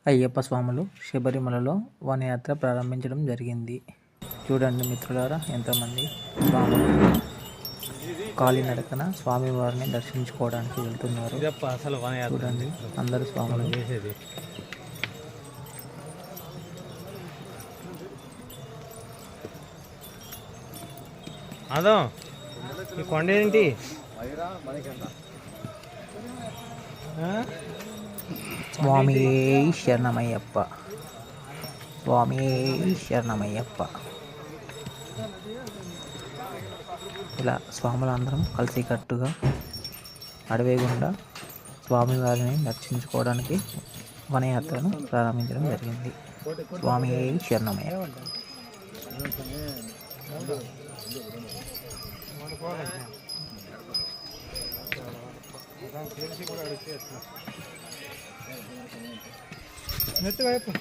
అయ్యప్ప స్వాములు శబరిమలలో వనయాత్ర ప్రారంభించడం జరిగింది. చూడండి మిత్రులారా, ఎంతమంది స్వాములు కాలినడకన స్వామివారిని దర్శించుకోవడానికి వెళ్తున్నారు. చూడండి అందరు స్వాములు. అదో ఈ కొండ ఏంటి? స్వామి శరణమయ్యప్ప, స్వామి శరణమయ్యప్ప. ఇలా స్వాములందరం కలిసికట్టుగా అడవి గుండా స్వామివారిని దర్శించుకోవడానికి వనయాత్రను ప్రారంభించడం జరిగింది. స్వామి శరణమయ్యప్ప. మెత్తగా అది